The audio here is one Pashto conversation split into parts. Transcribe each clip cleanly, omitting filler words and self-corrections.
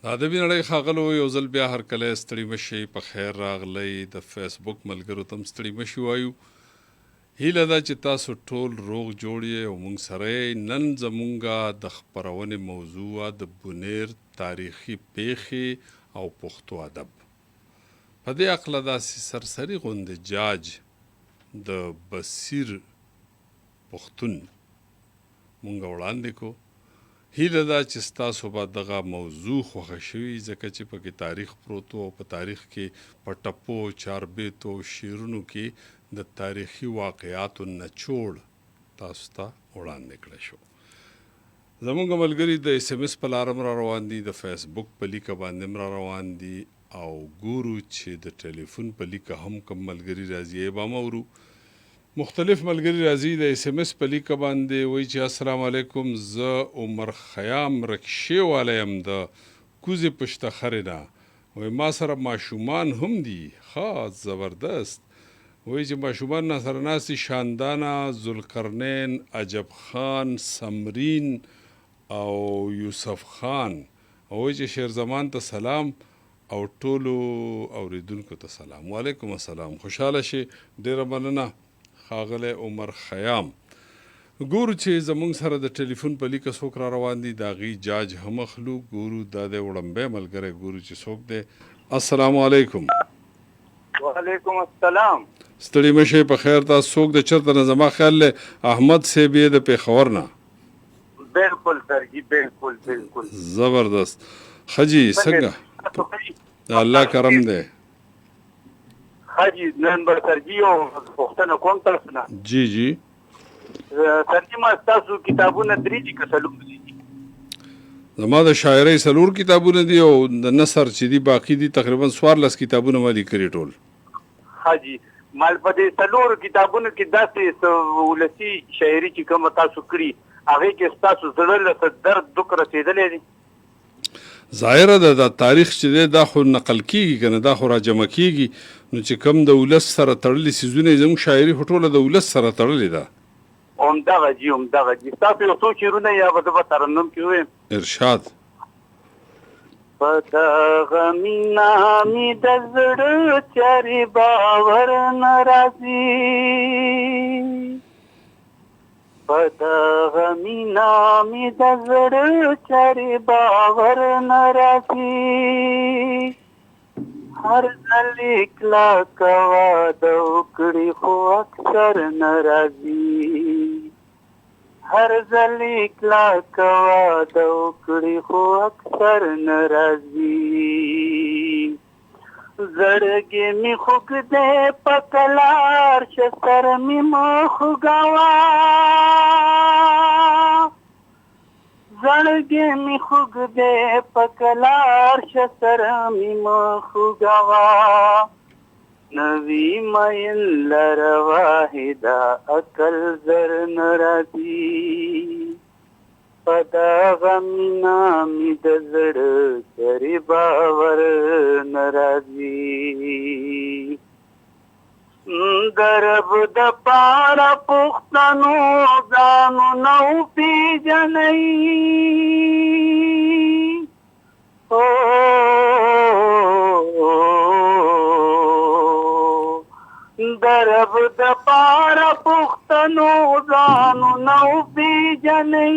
د ادبي نړۍ ښاغلو یو ځل بیا هرکلی ستړي مشئ په خیر راغلی د فیسبوک ملګرو ته هم ستړي مشي وایو. هیله ده چې تاسو ټول روغ جوړ یې او موږ سره یې. نن زمونږه د خپرونې موضوع د بونیر تاریخي پیښې او پښتو ادب. په دې هکله داسې سرسري غوندې جاج د بصیر پښتون مونږ وړاندې کو. هیله ده چې ستاسو به دغه موضوع خوښه شوي، ځکه چې پکې تاریخ پروت او په تاریخ کې په ټپو، چاربیتو، شعرونو کې د تاریخي واقعاتو نچوړ تاسو ته وړاندې کړی شو. زمونږ ملګري د اس ام اس په لاره را روان دي، د فیسبوک په لیکه باندې را روان دي، او ګورو چې د ټلیفون په لیکه هم کوم ملګري راځي. به مورو مختلف ملګري راځي د اس ام اس په لیکه باندې وایي چې السلام علیکم، زه عمر خیام رکشې والا یم د کوزې پشته خرې نه. وایي ما سره ماشومان هم دي. ښه زبردست. وایي چې ماشومان نه سره ناست دي، شاندانه، ذوالقرنین، عجب خان، سمرین او یوسف خان. وایي چې شیرزمان ته سلام او ټولو اوریدونکو ته سلام. وعلیکم السلام. خوشحاله شي. ډیره مننه ښاغلی عمر خیام. ګورو چې زمونږ سره د ټلیفون په لیکه څوک را روان دي، د هغې جاج هم اخلو. ګورو دا دی وړمبی ملګری، ګورو چې څوک دی. السلام علیکم. وعلیکم السلام. ستړي مشئ په خیر. تاسو څوک د چېرته نه؟ زما خیال دی احمد صاحب یې د پېښور نه. بالکل سر جی، بالکل بالکل زبردست. ښه جي څنګه؟ د الله کرم دی. ښه جي، نن به سر جي یو پوښتنه کوم تاسو نه. جی جی سر جي ما ستاسو کتابونه درې دي که څلور دي؟ زما د شاعرۍ 4 کتابونه دي او د نثر چې دي باقي دي تقریبا 14 کتابونه ما لیکلي ټول. ښه جي، مال په دې څلورو کتابونو کې داسې ولسي شاعري چې کومه تاسو کړي هغې کې ستاسو زړه له درد دک رسېدلی دی؟ ظاهره ده دا تاریخ چې دی دا خو نقل کیږي که نه، دا خو راجمع کیږي. نو چې کوم د ولس سره تړلي څیزونه یې زموږ شاعري خو ټوله د ولس سره تړلې ده. همدغه جي، همدغه جي. ستاسو یو څو شعرونه یا به زه به ترنم کې ووایم. ارشاد. په دغه مینا مې د زړه چارې باور نه راځي، په دغه مینا مې د زړه چارې باور نه راځي، هر ځل کلکه واده وکړي خو اکثر نه راځي، هر ځل کلکه واده وکړي خو اکثر نه راځي، زړګې مې خوږ دی په کلار شه سر مې مه خوږوه، زړګې مې خوږ دی په کلار شه سر مې مه خوږوه، نوی مین لره واحده عقل زر نه راځي، په دغه مینا مې د زړه سرې باور نه راځي، د رب د پاره پښتنو ځانونه وپېژنئ، د رب د پاره پښتنو ځانونه وپېژنئ،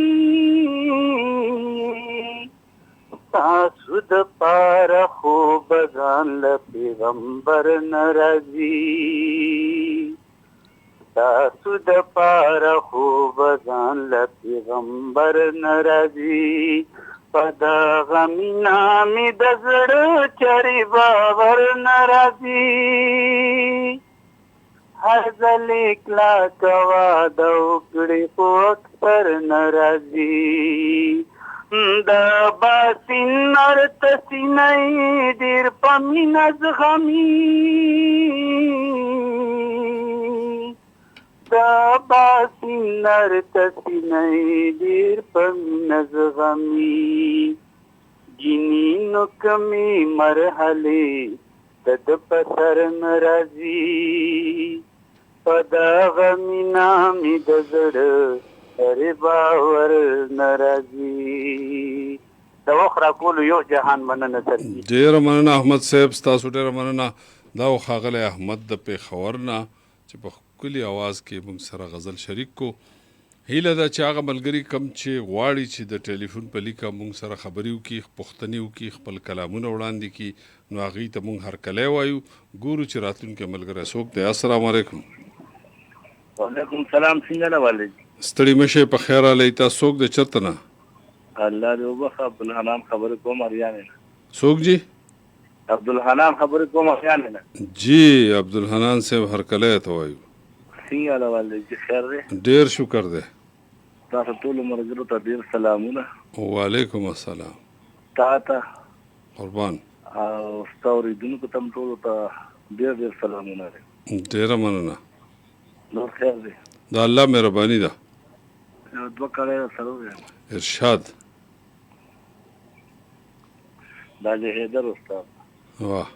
ستاسو د پاره خو به ځان له پیغمبر نه راځي، ستاسو د پاره خو به ځان له پیغمبر نه راځي، په دغه مینا مې د زړه چارې باور نه راځي، هر ځل کلکه واده وکړي خو اکثر نه راځي، د باسین نرته سینۍ ډېر په مینه زغمي، د باسین نرته سینۍ ډېر په مینه زغمي، جنینو کمې مرحلې د ده په سر نه راځي، په دغه مینا مې د زړه سرې باور نه راځي، د وخت راکولو یو جهان مننه سرګي. ډېره مننه احمد صاحب، ستاسو ډېره مننه. دا و ښاغلی احمد د پېښور نه چې په ښکلي اواز کې موږ سره غزل شریک کو. هیله ده چې هغه ملګري کم چې غواړي چې د ټلیفون په لیکه موږ سره خبرې وکړي، پوښتنې وکړي، خپل کلامونه وړاندې کړي، نو هغوی ته موږ هرکلی وایو. ګورو چې راتلونکی ملګری څوک دی. السلام علیکم. وعلیکم سلام. څنګه نه والد؟ ستړي مه شئ، په خیر رالی. تاسو څوک دی؟ چېرته نه؟ الله دې وبخښه. عبدالحنان خبرې کوم اریانې نه. څوک جی؟ عبدالحنان خبرې کوم اریانې نه. جی عبدالحنان صاحب هرکلی ته وایو. څنګه نه والد جی؟ خیر دی؟ ډېر شکر دی. تاسو ټولو ملګرو ته ډېر سلامونه. وعلیکم السلام. تا ته قربان. او ستا اورېدونکو ته هم ټولو ته ډېر ډېر سلامونه دی. ډېره مننه. نور خیر دی؟ د الله مهرباني ده. یو دوه کړی سره ووایم. ارشاد. دا د حیدر استاد. واه.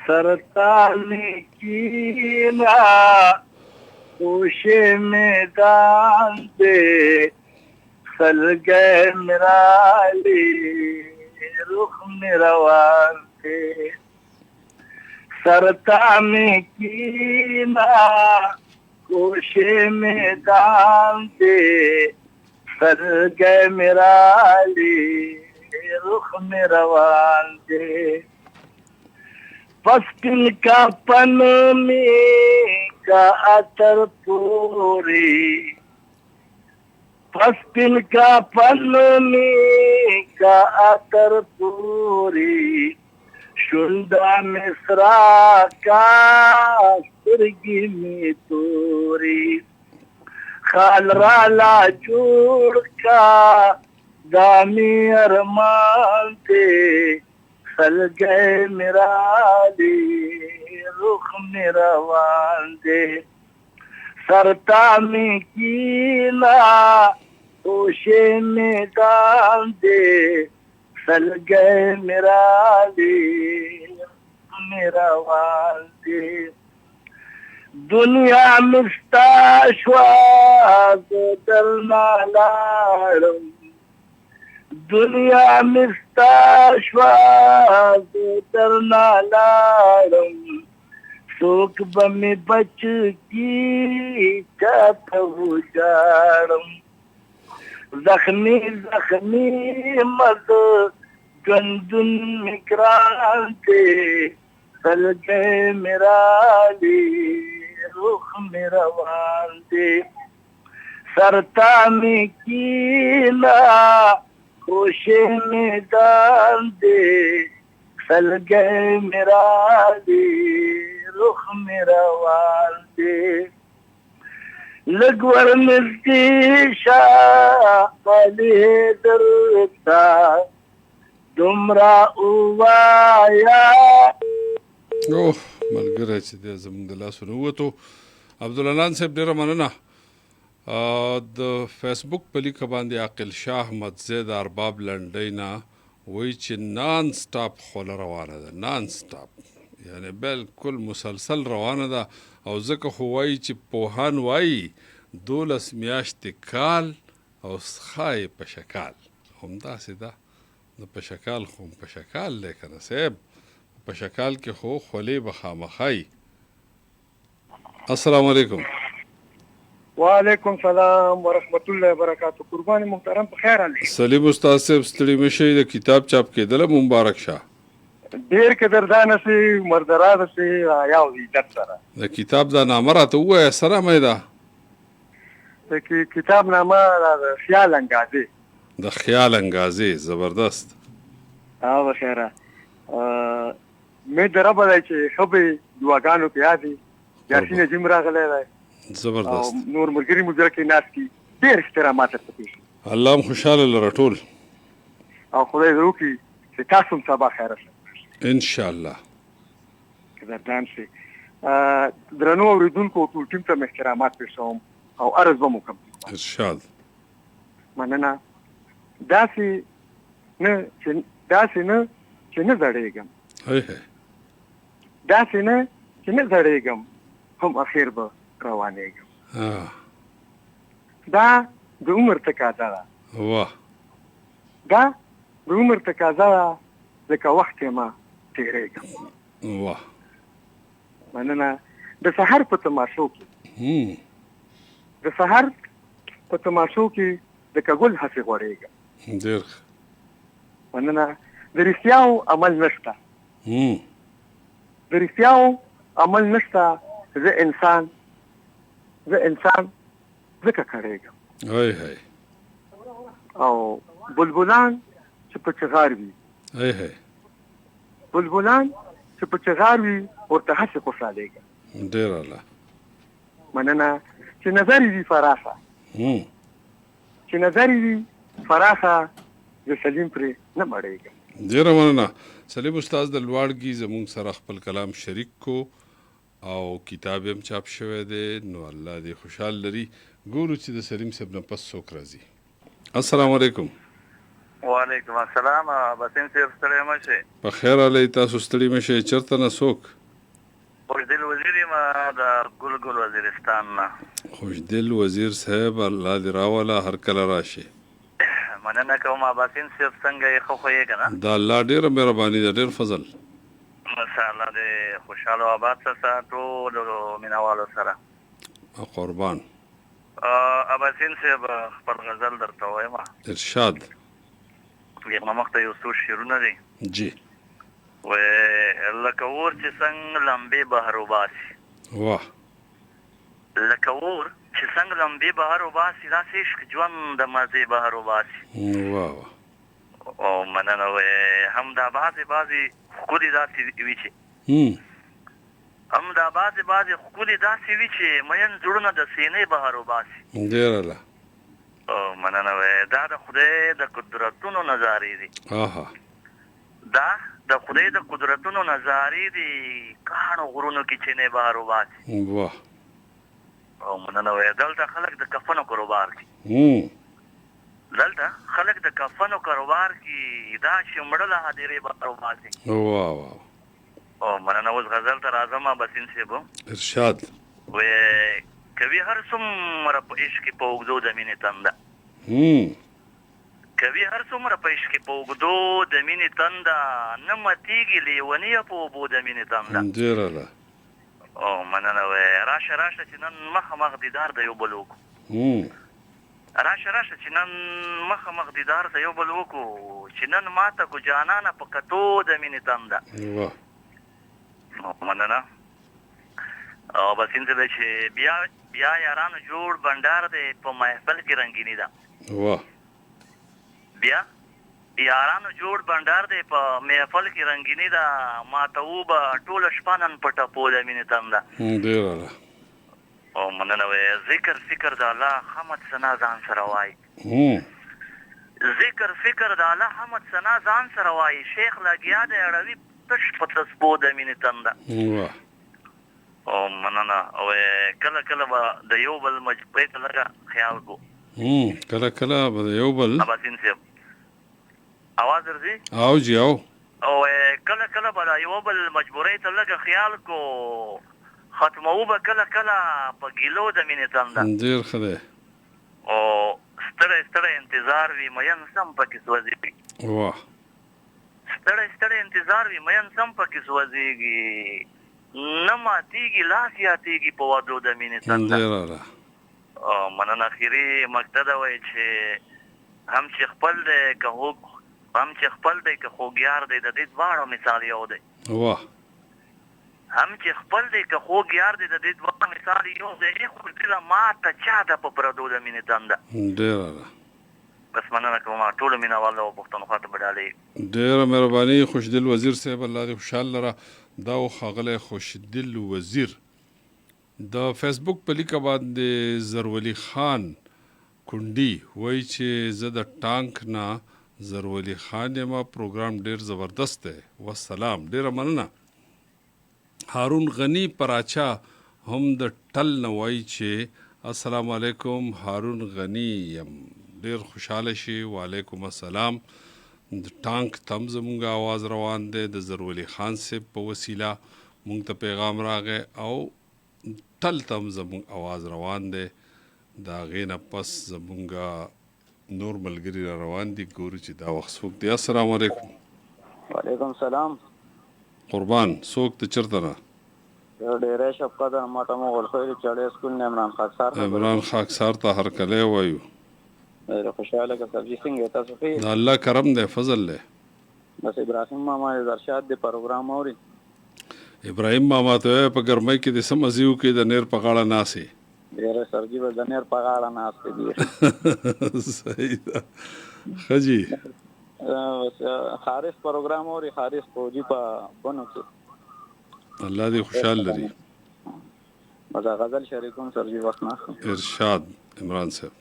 سرطانی کینا خوش میدان دے خلگے مرالی رخ میروان دے. سرطانی کینا خوش میدان دے خلگے مرالی رخ میروان دے. پسکن کا پن میں کا عطر پوری، پسکن کا پن میں کا عطر پوری، شندہ مصرا کا سرگی میں توری. خال رالا جوڑ کا دامی ارمان دے خلگے مرالی رخ میروان دے. سرتا میں کینا ہوش میدان دے خلگے مرالی رخ میروان دے. دنیا مستاشواز درنا لارم، دنیا مستاشواز درنا لارم، سوک بمی بچ کی چاہتا ہو جارم. زخمی زخمی مد گندن مکران دے خلگے مرالی رخ میروان دے. سرتا میں کینا خوش میدان دے خلگے مرالی رخ میروان دے. لگور نزدیشا علی درتا دمرا اوایا. اوه ملګری چې دی زموږ د لاسو نه ووتو. عبدالحنان صاحب ډېره مننه. د فیسبوک په لیکه باندې عاقل شاه احمد زید ارباب لنډۍ نه وایي چې نان سټاپ خوله روانه ده. نان سټاپ یعنی بالکل مسلسل روانه ده. او ځکه خو وایي چې پوهان وایي 12 میاشتې کال او ښایي په شکال. همداسې ده. د په شکال خو په شکال دی که نه صاحب؟ په شکال کې خو خولې به خامخایي. السلام علیکم. وعلیکم سلام ورحمت الله وبرکاتہ. قربان محترم په خیر علي. سلیم استاد صاحب ستړي مه شئ. د کتاب چاپ کېدله مبارک شه. ډېر قدردانه سي مردراده سي یاو عزت سره. د کتاب دا نامه راته ووایه څه نامه یې ده؟ د کتاب نامه د خیال انګازې. د خیال انګازې. زبردست. بخیره. مې د ربه دی چې ښه به دعاګانو کې یاد وي. یاسین جیم راغلی دی. زبردست. نور ملګري مو سره کې ناست دي. ډېر احترامات درته پېښ دي. الله هم خوشحاله لره ټول. او خدای دې وکړي چې تاسو هم سبا خیره شئ انشاءالله. قدردان سي. درنو اورېدونکو ټول ټیم ته مې احترامات پېښوم او عرض به مو کوم. ارشاد. مننه. داسې نه چې نه زړېږم، داسې نه چې نه زړېږم، هم اخر به روانېږم. دا د عمر تقاضا ده واه دا د عمر تقاضا ده لکه وخت یې ما تېرېږم. واه مننه. د سحر په تماشو کې د سحر په تماشو کې لکه ګل هسې غوړېږم. ډېر مننه. د رښتیاو عمل نشته. د رښتیاو عمل نشته. زه انسان ځکه کړېږم. هی هی او بلبلان چې په چغار وي بلبلان چې په چغار وي ورته هسې خوشحالېږم. ډېر اعلی. مننه. چې نظر وي فراخه د سلیم پرې نه مړېږم. ډېره مننه. سلیم استاد د لواړګي زموږ سره خپل کلام شریک کو او کتاب هم چاپ شوی دی. نو الله دې خوشحال لري. ګورو چې د سلیم صاحب نه پس څوک راځي. السلام علیکم. وعلیکم السلام. بسیم صاحب ستړی مه شئ. په خیر علی. تاسو ستړي مه شئ. چېرته نه څوک؟ خوشدل وزیر یم د ګل وزیرستان نه. خوشدل وزیر صاحب الله دې راوله. هر کله راشي. مننه کوم. بسیم صاحب څنګه یې ښه خو یې که نه؟ د الله ډېره مهرباني ده. ډېر فضل. ماشاءالله دې خوشحاله او آباد سه ټولو مینهوالو سره. قربان. اباسین صاحب خپل غزل درته وایم. ارشاد. یغه مخته یو څو شعرونه دي. جی. و لکه اور چې څنګه لمبې بهر وباسي. واه. لکه اور چې څنګه لمبې بهر وباسي داسې عشق ژوند د مزې بهر وباسي. واه. او مننه. و هم دا بعضې ښکلي داسې وي چې ښکلي داسې وي چې مین زړونه د سینې بهر وباسي. ډېر اعلی. مننه. دا د خدای د قدرتونو نظارې دي. دا د خدای د قدرتونو نظارې دي. کاڼو غرونو کې چینې بهر وباسي. واه. او مننه. دلته خلک د کفنو کاروبار کوي. دا چې مړه له هدیرې بهر وباسي. واه واه. او مننه. اوس غزل ته راځم بسین صاحب. ارشاد. کوي هر څومره په عشق کې په اوږدو د مینې تنده. کوي هر څومره په عشق کې په اوږدو د مینې تنده. نه ماتېږي لیونیه په اوبو د مینې تنده. ډېر اعلی. او مننه. راشه چې نن مخامخ دیدار د یو بل وکړو. چې نن مخامخ دیدار د یو بل وکړو. چې نن ماته کو جانانه په کتو د مینې تنده. مننه. او بسین صاحب چې بیا یارانو جوړ بنډار دی په محفل کې رنګیني ده. واه. بیا یارانو جوړ بنډار دی په محفل کې رنګیني ده. ماته وبه ټوله شپه نن په ټپو د مینې تنده. ډېر اعلی. او مننه. ذکر فکر د الله حمد ثنا ځان سره وایي. ذکر فکر د الله حمد ثنا ځان سره وایي. شیخ لګیا دی اړوي تش په تسبو د مینې تنده. واه. او مننه. او کله به د یو بل مجبورۍ ته لږه خیال کو. کله به د یو بل. اباسین صاحب اواز درځي؟ او جی او. او کله به د یو بل مجبورۍ ته لږه خیال کو. ختموو به کله په ګیلو د مینې تنده. ډېر ښه دی. او ستړی انتظار وي مین سم پکې سوځېږي. واه. ستړی انتظار وي مین سم پکې سوځېږي. نه ماتېږي لاس یاتېږي په وعدو د مینې تنده. ډېر اعلی. مننه. اخري مقطع ده وایي چې هم چې خپل دی که خوږیار دی د دې دواړو مثال یو دی. واه. هم چې خپل دی که خوږیار دی د دې دواړو مثال یو دی. خو دله ماته چا ده په پردو د مینې تنده. ډېر اعلی. بس مننه کوم. ټولو مینهوالو او پښتونخوا ته به ډالۍ. ډېره مهرباني. خوشدل وزیر صاحب الله دې خوشحال لره. دا و ښاغلی خوشدل وزیر. د فیسبوک په لیکه باندې زرولی خان کونډي وایي چې زه د ټانک نه زرولی خان یم. پروګرام ډېر زبردست دی. والسلام. ډېره مننه. هارون غنی پراچا هم د ټل نه وایي چې السلام علیکم. هارون غنی یم. ډېر خوشحاله شي. وعلیکم السلام. د ټانک تم زمونږ آواز روان دی. د زرولی خان صاحب په وسیله مونږ ته پیغام راغی او ټل تم زمونږ آواز روان دی. د هغې نه پس زمونږ نور ملګري را روان دي ګورو چې دا وخت څوک دی. السلام علیکم. وعلیکم سلام. قربان څوک ته چرته نه ډېرې شپ قدر ماته مو ورخوي چړې سکول نه عمران خاکسار عمران خاکسار ته هرکلی وایو. ډېر خوشاله که سبزي څنګه تاسو ښه د الله کرم دی فضل دی. بس ابراهیم ماما د ارشاد د پروګرام اوري. ابراهیم ماما ته وایه په ګرمۍ کې د څه مزې وکړي د نیر په غاړه ناسې. ډېره سرجي به د نیر په غاړه ناستې دي. صحیح ده ښه جي. خارس پروګرام اوري خارس فوجي په بنو کې الله دې خوشحال لري. دا غزل شریکون سرجي وخت نه ارشاد عمران صاحب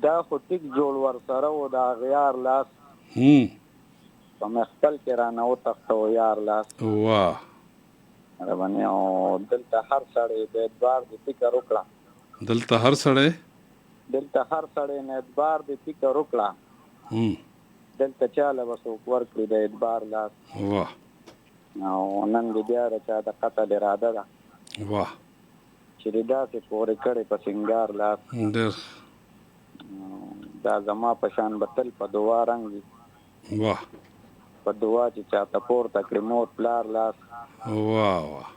دا خو ټیک جوړ ور سره و دا غیار لاس په مخبل کې رانه وتښته و یار لاس. واه باندې او دلته هر سړی د اعتبار د فکر وکړه. دلته هر سړی نه اعتبار د فکر وکړه. دلته چاله به څوک ورکړي د اعتبار لاس. واه او نن دې بیا د چا د قتل اراده ده واه چې دې داسې پورې کړې په سنګار لاس. ډېر دا زما په شان به تل په دعا رنګ وي. واه په دعا چې چاته پورته کړي مور پلار لاس. واه واه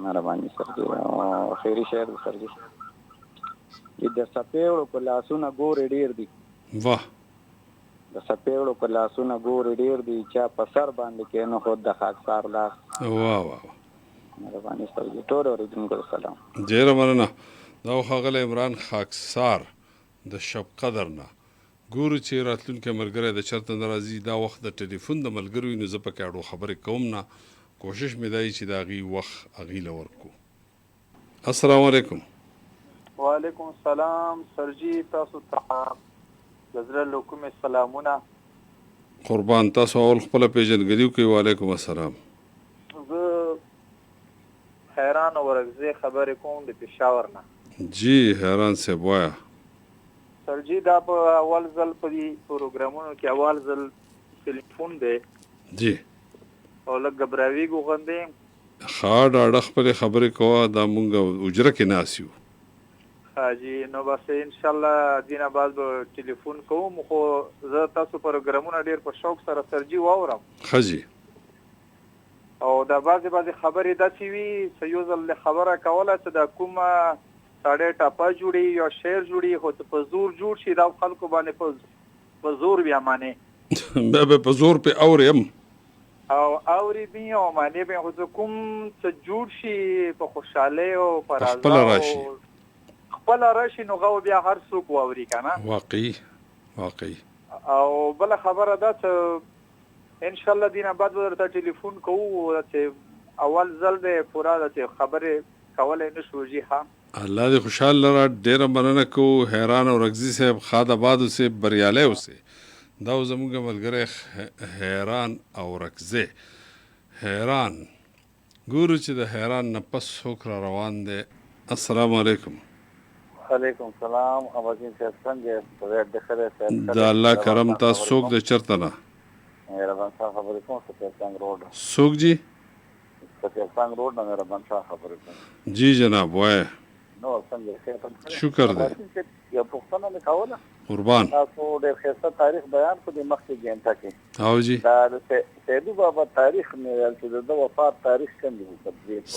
مهرباني سرجي او خیري شعر سرجي د سپېړو په لاسونه ګورې ډېر دي. واه د سپېړو په لاسونه ګورې ډېر دي چا په سر باندې کې نه خود د خاکسار لاس. واه واه مهرباني سرجي ټول اورېدونکو ته سلام. ډېره مننه. دا ښاغلی عمران خاکسار د شب قدر نه ګورو چې راتلونکی ملګری د چرته نه راځي. دا وخت د ټلیفون د ملګرو نو زه پکې اړو خبرې کوم نه کوشش مې دی چې د هغې وخت هغې له ورکو. السلام علیکم. وعلیکم السلام سرجي تاسو ته د زړه له کومې سلامونه. قربان تاسو اول خپله پیژندګلي وکړئ. وعلیکم السلام. زه حیران ورغزې خبرې کوم د پېښور نه. جی حیران صاحب وایه. سرجي دا په اول ځل په دې پروګرامونو کې اول ځل ټلیفون دی جی او لږ ګبراویږو غوندې ښه ډاډه خپلې خبرې کوه. دا مونږ اجره کې ناست یو. حاجي نو بس انشاءالله دینه بعد به ټلیفون کوم خو زه تاسو پروګرامونه ډېر په شوق سره سرجي واورم. ښه جي او دا بعضې خبرې داسې وي چې یو ځل خبره کوله چې دا کومه ساړی ټاپه جوړي یا شعر جوړي خو چې په زور جوړ شي دا خلکو باندې په زور بیا معنی بیا به په زور پې اوریم او اوري بي او معنی به خو کوم څه جوړ شي په خوشحالۍ او په رضا خپله راشي نو غو بیا هر څوک واوري که نه. واقعي او بله خبره ده چې انشاءالله دینه بعد به درته ټلیفون کوو چې اول ځل دی پوره ده چې خبرې کولی نه شو جي ها. الله دې خوشحال لره. ډېره مننه کوو. حیران او رګزي صاحب خاد آباد اوسې بریالی اوسې. دا زموږ ملګری حیران او رګزی. حیران ګورو چې د حیران نه پس څوک را روان دی. السلام علیکم. وعلیکم السلام. اباظین صاحب څنګه یې؟ د الله کرم. تاسو څوک دی چېرته نه؟ مهربان صاحب خبرې کوم سفیرڅنګ روډ. څوک جي؟ سفیرڅنګ روډ نه مهربان صاحب خبرې کوم. جی جناب وایه. نو څنګه شکر دی. یو پوښتنه مې کوله. قربان تاسو ډېر ښایسته تاریخ بیان کړو د مخکې ګینټه کې. او جی دا د سیدو بابا تاریخ مې ویل چې د وفات تاریخ کوم دی.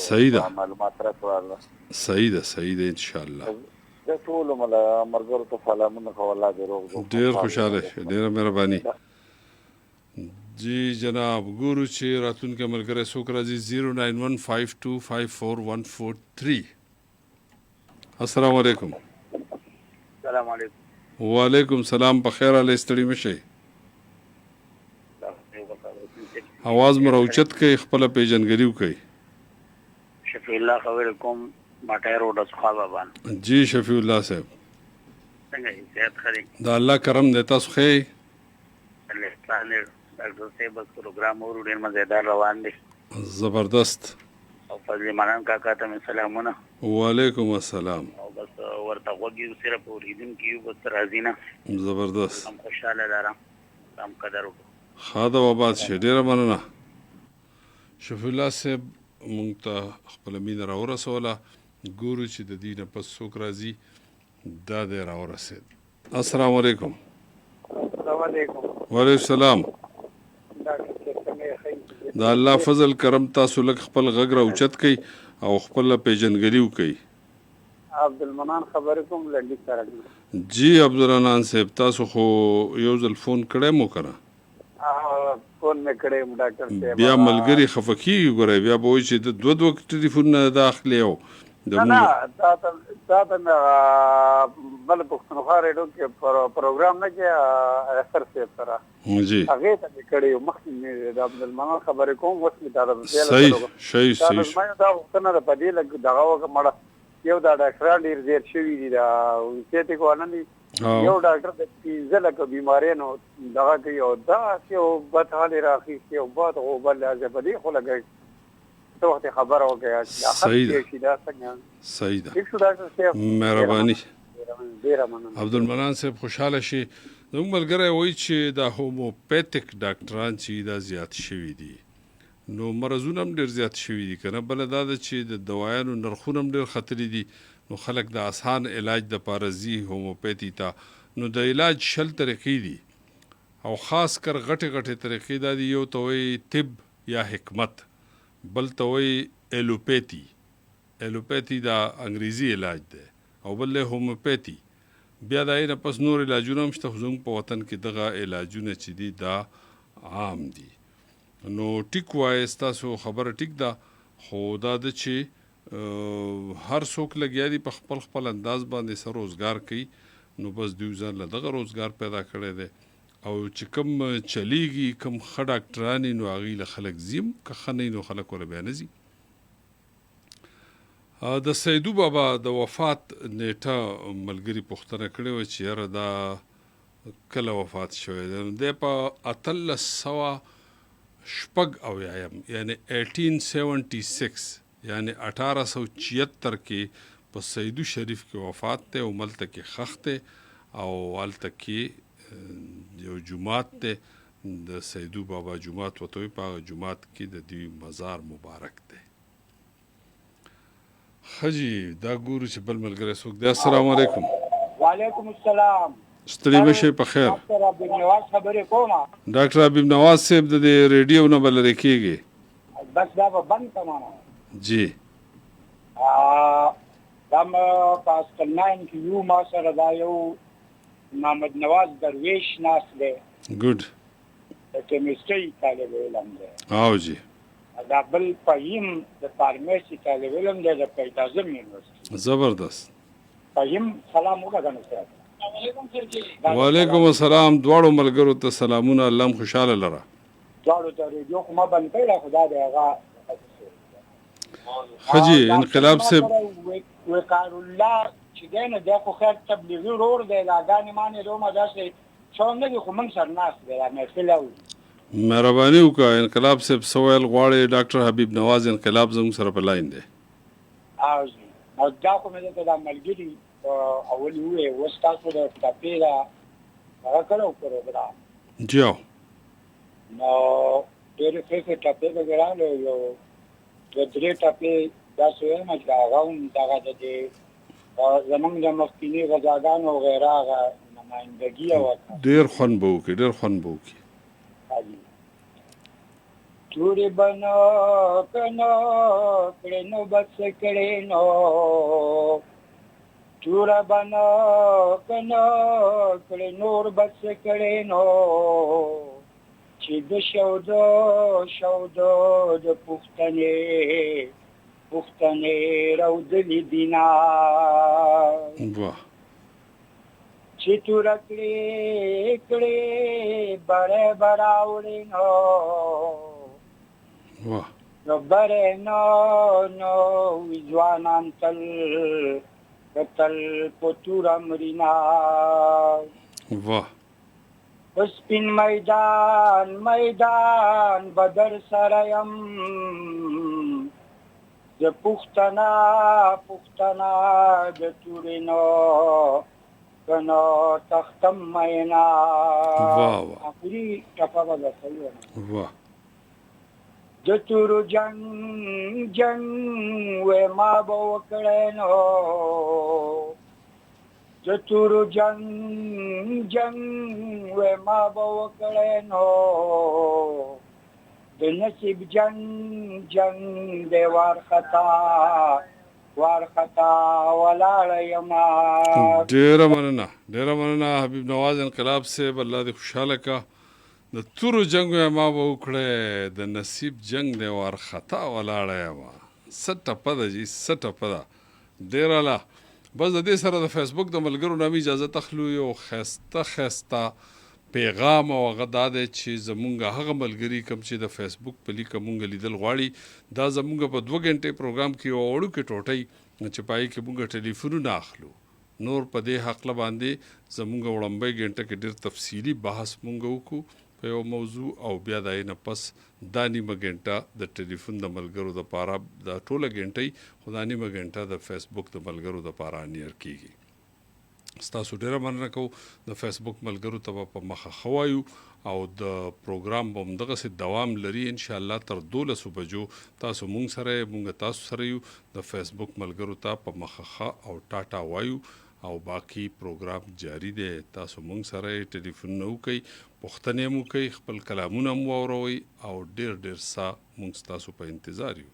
صحیح ده. معلومات راکړل. صحیح ده انشاءالله. زه ټولو ملګرو ته سلامونه کوم. الله دې روغ جوړ. ډېر خوشحاله شه. ډېره مهرباني. جی جناب ګورو چې راتلونکی ملګری څوک راځي. 09152541143. السلام علیکم. السلام علیکم. وعلیکم سلام. په خیر حاله ستړي مه شئ. اواز مو راوچت کړئ. خپله پیژندګلي وکړئ. شفیع الله خبرې کوم ماټای روډ څخه بابا. جی شفیع الله صاحب څنګه یې؟ صحت ښه دی؟ د الله کرم دی. تاسو ښه یې؟ ډاکټر صاحب بس پروګرام اورو ډېر مزېدار روان دی. زبردست. او فضل منان کاکا ته مې سلامونه. وعلیکم السلام. او بس ورته غوږ یو صرف اورېدونکي یو بس راځي نه. زبردست. هم خوشحاله لرم. هم قدر وکړو. ښه ده وباد شه. ډېره مننه. شفیع الله صاحب مونږ ته خپله مینه راورسوله. ګورو چې د دې نه پس څوک راځي. دا دی راورسېد. السلام علیکم. السلام علیکم. وعلیکم السلام. د الله فضل کرم تاسو لږ خپل غږ را اوچت کړئ او خپل پیژنګلي وکړئ. عبدالمنان خبرې کوم لنډي سره. جی عبدالرحمن صاحب تاسو خو یو ځل فون کړی مو که نه؟ فون مې کړی یم ډاکټر صاحب. بیا ملګري خفه کېږي ګورئ بیا به وایي چې د دوه ټلیفونونه د اخلي او نه تا ته مې بل پښتونخوا ریډیو کې پروګرام نه کې اختر صاحب سره جی هغې ته مې کړی یم مخکې مې د عبدالمنان خبرې کوم اوس مې تا ته صحیح دا غوښتنه ده په دې لږ دغه وکړه مړه یو دا ډاکټران ډېر زیات شوي دي دا وصیت یې کوه نه دي یو ډاکټر د 15 لکه بیماریانو دغه کوي او داسې یو بد حال یې راخیستې او بد غوبل په دې خو لګوي څه وخت یې خبره وکړه صحیح ده مهرباني. عبدالمنان صاحب خوشحاله شي. زموږ ملګری وایي چې دا هوموپیتک ډاکټران چې دا زیات شوي دي نو مرضونه هم ډېر زیات شوي دي که نه. بله دا ده چې د دوایانو نرخونه هم ډېر ختلي دي نو خلک د اسان علاج دپاره ځي هوموپیتي ته. نو د علاج 20 طریقې دي او خاص کر غټې غټې طریقې دا دي. یو ته وایي طب یا حکمت، بل ته وایي ایلوپیتي. ایلوپیتي دا انګریزي علاج دی او بل دی هوموپیتي. بیا د هغې نه پس نور علاجونه هم شته خو زموږ په وطن کې دغه علاجونه چې دي دا عام دي. نو ټیک وایي ستاسو خبره ټیک ده خو دا ده چې هر څوک لګیا دي په خپل خپل انداز باندې سره روزګار کوي نو بس دوی ځان له دغه روزګار پیدا کړی دی او چې کوم چلیږي کوم ښه ډاکټران نو هغوی له خلک ځي هم که ښه نه وي نو خلک ورله بیا نه ځي. د سیدو بابا د وفات نیټه ملګري پوښتنه کړې وه چې یاره دا کله وفات شوی دی. دی په 1876 یعنی 1876 یعنی 1876 کې په سیدو شریف کې وفات دی او ملته کې خښ دی او هلته کې یو جومات دی د سیدو بابا جومات ورته وایي. په هغه جومات کې د دوی مزار مبارک دی. خجی دا ګورو چې بل ملګری څوک دی. السلام علیکم. وعلیکم السلام. ستړي مه شئ په خیر. ډاکټر حبیب نواز خبرې کومه. ډاکټر حبیب نواز صاحب د دې ریډیو نه به لرې کېږي. بس دا به بند کړم. جی دا په اسکل 9 کې یو ما سره دا یو محمد نواز درویش ناست دی. ګډ د کیمسټري طالب علم دی. او جی دا بل فهیم د فارمیسي طالب علم دی د پیدازم یونیورسټي. زبردست. فهیم سلام وکړه سره. وعلیکم السلام. دواړو ملګرو ته سلامونه. الله هم خوشحاله لره. دواړو ته ریډیو خو ما بند کړی خو دا د هغه خجی انقلاب صاحب وقار الله چې دی نو دی خو خیر تبلیغي ورور دی لاګانې مانې رومه داسې څوم نه دي خو موږ سره ناست دی دا محفل اوري. مهرباني وکړه انقلاب صاحب څه ویل غواړې. ډاکټر حبیب نواز انقلاب زموږ سره په لاین دی. او دا خو مې درته دا ملګري اول ووایي اوس تاسو د ټاپې دا هغه کړی پروګرام. جی نو ډېرې ښې ټاپې به ګرانو یو 2-3 ټاپې داسې وایم چې هغه هم دغه د دې زموږ د مخکیني غذاګانو وغیره هغه نمایندګي وکړه. ډېر خوند به وکړي ډېر خوند به وکړي. چوری بنا کنا کړي نو بس کړي نو چورا بنا کنا کړي نور بس کړي نو چې د شودو د پښتنې راودلې دینا واه چې تور کړي بڑے براوړي نو واه نو بڑے نو ځوانان تل پتور امرینا واه سپین میدان بدر سرایم د پښتنا د تورینو کنو تختم مینا. واه اخري ټپه به صحیح واه د تورو جنگ و ما به وکړی نو د تورو جنگ و ما به وکړی نو د نصیب جنگ دی وارخطا ولاړه یما. ډیره مننه حبیب نواز انقلاب صاحب، الله دې خوشحاله کا. د تورو جنگ ما به وکړی، د نصیب جنگ دی وارخطا ولاړه یما. څه ټپه ده جي، څه ټپه ده. ډیره لا بس د دې سره د فیسبوک د ملګرو نه اجازه تخلو یو ښایسته پیغام، او هغه دا دی چې زمونږ هغه ملګري کوم چې د فیسبوک په لیکه مونږ لیدل غواړي، دا زمونږ په 2 غنټې پروګرام کې یو وړوکې ټوټۍ چې پای کې مونږ ټلیفونونه اخلو. نور په دې حقله باندې زمونږ وړمبۍ غنټه کې ډېر تفصیلي بحث مونږ وکړو په یو موضوع، او بیا د نه پس دا نیمه غنټه د ټلیفون د ملګرو دپاره، دا ټوله غنټۍ خو دا نیمه غنټه د فیسبوک د ملګرو دپاره انیر کیږي. ستاسو ډیره مننه کوو. د فیسبوک ملګرو ته په مخه ښه وایو، او د پروګرام به همدغسې دوام لري انشاءالله تر 12 بجو. تاسو مونږ سره، مونږ تاسو سره یو. د فیسبوک ملګرو ته په مخه ښه او ټاټا وایو، او باقی پروګرام جاری دی. تاسو مونږ سره ټلیفون وکئ، پوښتنې مو کوئ، خپل کلامونه مو واوروئ، او ډیر ډیر ښه مونږ ستاسو په انتظار یو.